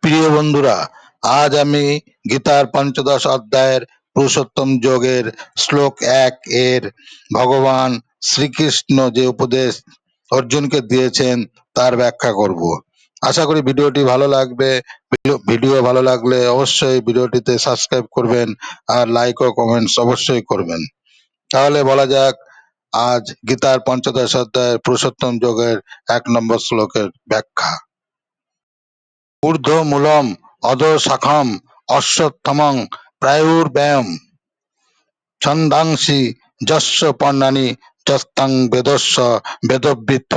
প্রিয় বন্ধুরা, আজ আমি গীতার পঞ্চদশ অধ্যায়ের পুরুষোত্তম যোগের শ্লোক 1 এর ভগবান শ্রীকৃষ্ণ যে উপদেশ অর্জুনকে দিয়েছেন তার ব্যাখ্যা করব। আশা করি ভিডিওটি ভালো লাগবে। ভিডিও ভালো লাগলে অবশ্যই ভিডিওটিতে সাবস্ক্রাইব করবেন আর লাইক ও কমেন্টস অবশ্যই করবেন। তাহলে বলা যাক আজ গীতার পঞ্চদশ অধ্যায়ের পুরুষোত্তম যোগের 1 নম্বর শ্লোকের ব্যাখ্যা। ঊর্ধ্বমূলম অধঃশাখম অশ্বত্থমং প্রায়ুর্ব্যয়ম ছন্দাংসি যস্য পর্ণানি যস্তাং বেদস্য বেদবিৎ।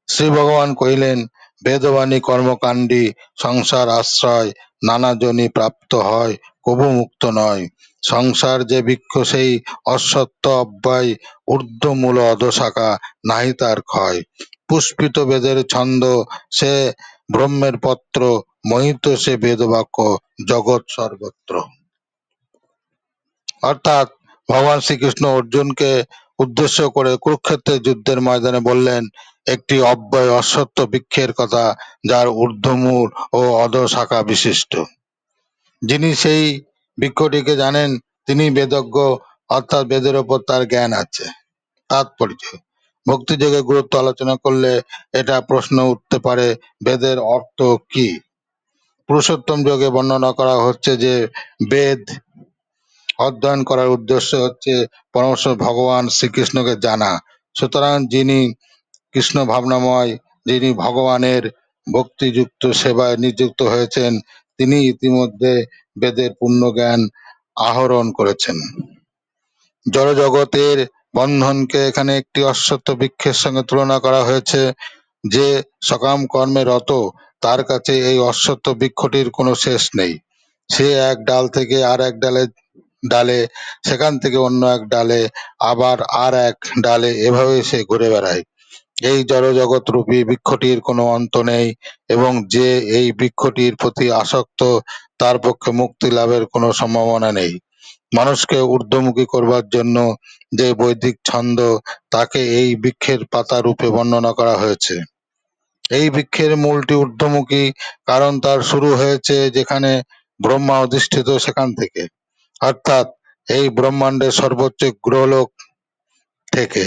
শ্রী ভগবান কহিলেন, বেদবাণী কর্মকাণ্ডী সংসার আশ্রয় নানা জনি প্রাপ্ত হয়, কবু মুক্ত নয়। সংসার যে বৃক্ষ সেই অশ্বত্থ অব্যয়, ঊর্ধ্বমূল অধঃশাখা নাহি তার ক্ষয়। পুষ্পিত বেদের ছন্দ সে ব্রহ্মের পত্র, মোহিত সে বেদবাক্য জগৎ সর্বত্র। অর্থাৎ ভগবান শ্রীকৃষ্ণ অর্জুনকে উদ্দেশ্য করে কুরুক্ষেত্রের যুদ্ধের ময়দানে বললেন একটি অব্যয় অশ্বত্থ বৃক্ষের কথা, যার ঊর্ধ্বমূল ও অধঃশাখা বিশিষ্ট। যিনি সেই বৃক্ষটিকে জানেন তিনি বেদজ্ঞ, অর্থাৎ বেদের ওপর তার জ্ঞান আছে। তাৎপর্য: ভক্তিযোগের গুরুত্ব আলোচনা করলে এটা প্রশ্ন উঠতে পারে, বেদের অর্থ কি? পুরুষোত্তম যোগে বর্ণনা করা হচ্ছে যে বেদ অধ্যয়ন করার উদ্দেশ্য হচ্ছে পরমেশ্বর ভগবান শ্রীকৃষ্ণকে জানা। সুতরাং যিনি কৃষ্ণ ভাবনাময়, যিনি ভগবানের ভক্তিযুক্ত সেবায় নিযুক্ত হয়েছেন, তিনি ইতিমধ্যে বেদের পূর্ণ জ্ঞান আহরণ করেছেন। জড়জগতের বন্ধনকে এখানে একটি অশ্বত্থ বৃক্ষের সঙ্গে তুলনা করা হয়েছে। যে সকাম কর্মে রত, তার কাছে এই অশ্বত্থ বৃক্ষটির কোনো শেষ নেই। সে এক ডাল থেকে আর এক ডালে, সেখান থেকে অন্য এক ডালে, আবার আর এক ডালে, এভাবে সে ঘুরে বেড়ায়। এই জড়জগৎ রূপী বৃক্ষটির কোনো অন্ত নেই, এবং যে এই বৃক্ষটির প্রতি আসক্ত তার পক্ষে মুক্তি লাভের কোনো সম্ভাবনা নেই। মানুষকে ঊর্ধ্বমুখী করবার জন্য যে বৈদিক ছন্দ, তাকে এই বৃক্ষের পাতা রূপে বর্ণনা করা হয়েছে। এই বৃক্ষের মূলটি ঊর্ধ্বমুখী, কারণ তার শুরু হয়েছে যেখানে ব্রহ্মা অধিষ্ঠিত সেখান থেকে, অর্থাৎ এই ব্রহ্মাণ্ডের সর্বোচ্চ গ্রহলোক থেকে।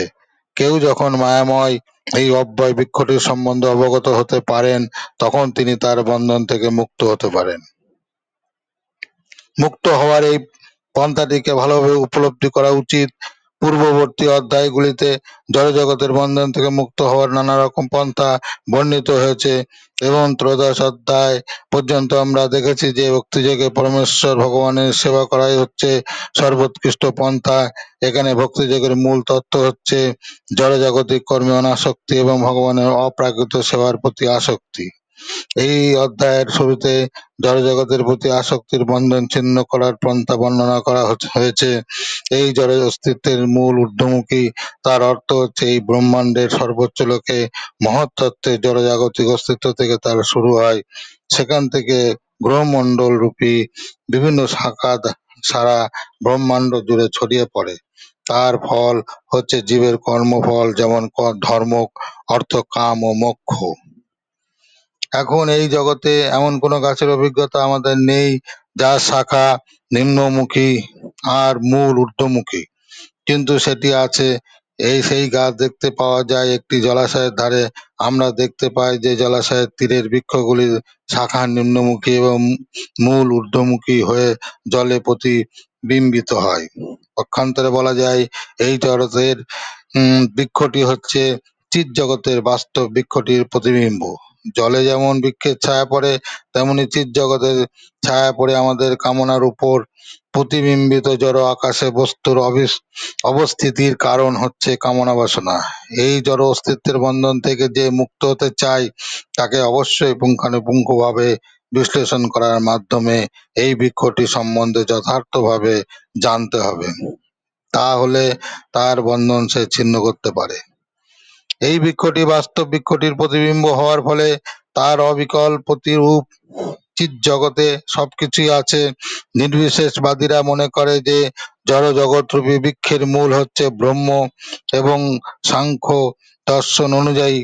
কেউ যখন মায়াময় এই অব্যয় বৃক্ষটির সম্বন্ধে অবগত হতে পারেন, তখন তিনি তার বন্ধন থেকে মুক্ত হতে পারেন। মুক্ত হওয়ার এই পন্থাটিকে ভালোভাবে উপলব্ধি করা উচিত। পূর্ববর্তী অধ্যায়গুলিতে জড়জগতের বন্ধন থেকে মুক্ত হওয়ার নানা রকম পন্থা বর্ণিত হয়েছে, এবং ত্রয়োদশ অধ্যায় পর্যন্ত আমরা দেখেছি যে ভক্তিযোগে পরমেশ্বর ভগবানের সেবা করাই হচ্ছে সর্বোৎকৃষ্ট পন্থা। এখানে ভক্তিযোগের মূল তত্ত্ব হচ্ছে জড়জাগতিক কর্মে অনাসক্তি এবং ভগবানের অপ্রাকৃত সেবার প্রতি আসক্তি। এই অধ্যায়ের শুরুতে জড়জগতের প্রতি আসক্তির বন্ধন ছিন্ন করার পন্থা বর্ণনা করা হয়েছে। এই জড় অস্তিত্বের মূল ঊর্ধ্বমুখী, তার অর্থ হচ্ছে এই ব্রহ্মাণ্ডের সর্বোচ্চ লোকে মহত্তত্ত্বের জড়জাগতিক অস্তিত্ব থেকে তার শুরু হয়। সেখান থেকে গ্রহমণ্ডল রূপী বিভিন্ন শাখা সারা ব্রহ্মাণ্ড জুড়ে ছড়িয়ে পড়ে। তার ফল হচ্ছে জীবের কর্মফল, যেমন ধর্ম, অর্থ, কাম ও মোক্ষ। এখন এই জগতে এমন কোনো গাছের অভিজ্ঞতা আমাদের নেই যার শাখা নিম্নমুখী আর মূল ঊর্ধ্বমুখী, কিন্তু সেটি আছে। সেই গাছ দেখতে পাওয়া যায় একটি জলাশয়ের ধারে। আমরা দেখতে পাই যে জলাশয়ের তীরের বৃক্ষগুলির শাখা নিম্নমুখী এবং মূল ঊর্ধ্বমুখী হয়ে জলে প্রতিবিম্বিত হয়। পক্ষান্তরে বলা যায় এই জগতের বৃক্ষটি হচ্ছে চিৎ জগতের বাস্তব বৃক্ষটির প্রতিবিম্ব। জলে যেমন বৃক্ষের ছায়া পড়ে, তেমনি চিৎ জগতের ছায়া পড়ে আমাদের কামনার উপর। প্রতিবিম্বিত জড় আকাশে বস্তুর অবস্থিতির কারণ হচ্ছে কামনা বাসনা। এই জড় অস্তিত্বের বন্ধন থেকে যে মুক্ত হতে চায়, তাকে অবশ্যই পুঙ্খানুপুঙ্খভাবে বিশ্লেষণ করার মাধ্যমে এই বৃক্ষটি সম্বন্ধে যথার্থভাবে জানতে হবে। তাহলে তার বন্ধন সে ছিন্ন করতে পারে। এই বৃক্ষটি বাস্তব বৃক্ষটির প্রতিবিম্ব হওয়ার ফলে তার অবিকল প্রতিরূপ চিৎ জগতে সবকিছুই আছে। নির্বিশেষবাদীরা মনে করে যে জড় জগৎরূপী বৃক্ষের মূল হচ্ছে ব্রহ্ম, এবং সাংখ্য দর্শন অনুযায়ী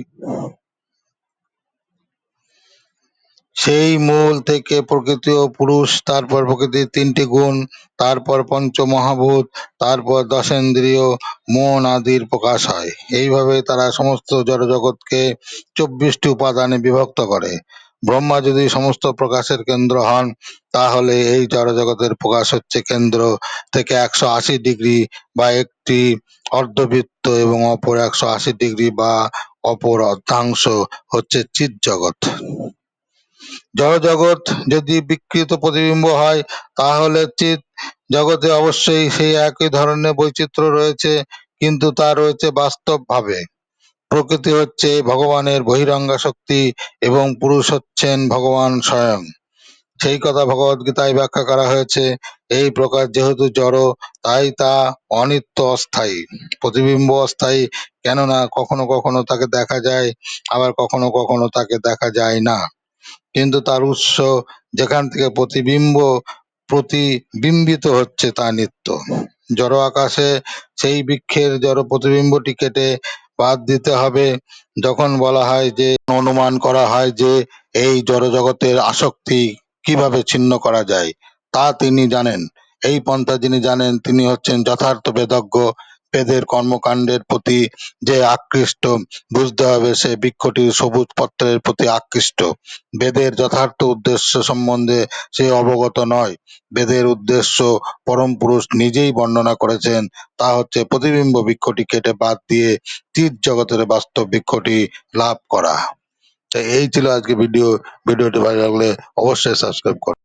সেই মূল থেকে প্রকৃতি ও পুরুষ, তারপর প্রকৃতির 3টি গুণ, তারপর পঞ্চমহাভূত, তারপর দশেন্দ্রিয়, মন আদির প্রকাশ হয়। এইভাবে তারা সমস্ত জড়জগৎকে 24টি উপাদানে বিভক্ত করে। ব্রহ্মা যদি সমস্ত প্রকাশের কেন্দ্র হন, তাহলে এই জড়জগতের প্রকাশ হচ্ছে কেন্দ্র থেকে 180 ডিগ্রি বা একটি অর্ধবৃত্ত, এবং অপর 180 ডিগ্রি বা অপর অর্ধাংশ হচ্ছে চিৎ জগৎ। জড়জগৎ যদি বিকৃত প্রতিবিম্ব হয়, তাহলে চিৎ জগতে অবশ্যই সেই একই ধরনের বৈচিত্র্য রয়েছে, কিন্তু তা রয়েছে বাস্তব ভাবে। প্রকৃতি হচ্ছে ভগবানের বহিরঙ্গা শক্তি এবং পুরুষ হচ্ছেন ভগবান স্বয়ং। সেই কথা ভগবদ্গীতায় ব্যাখ্যা করা হয়েছে। এই প্রকার যেহেতু জড়, তাই তা অনিত্য, অস্থায়ী। প্রতিবিম্ব অস্থায়ী, কেননা কখনো কখনো তাকে দেখা যায়, আবার কখনো কখনো তাকে দেখা যায় না। কিন্তু তার উৎস, যেখান থেকে প্রতিবিম্বিত হচ্ছে, তা নিত্য। জড় আকাশে সেই বৃক্ষের জড় প্রতিবিম্বটি কেটে বাদ দিতে হবে। যখন বলা হয় যে, অনুমান করা হয় যে এই জড়জগতের আসক্তি কিভাবে ছিন্ন করা যায়, তা তিনি জানেন। এই পন্থা যিনি জানেন, তিনি হচ্ছেন যথার্থ বেদজ্ঞ। বেদের কর্মকাণ্ডের প্রতি যে আকৃষ্ট, বুঝতে হবে সে বৃক্ষটির সবুজ পত্রের প্রতি আকৃষ্ট। বেদের যথার্থ উদ্দেশ্য সম্বন্ধে সে অবগত নয়। বেদের উদ্দেশ্য পরম পুরুষ নিজেই বর্ণনা করেছেন, তা হচ্ছে প্রতিবিম্ব বৃক্ষটি কেটে বাদ দিয়ে চিৎ জগতের বাস্তব বৃক্ষটি লাভ করা। তো এই ছিল আজকে ভিডিওটি ভালো লাগলে অবশ্যই সাবস্ক্রাইব করুন।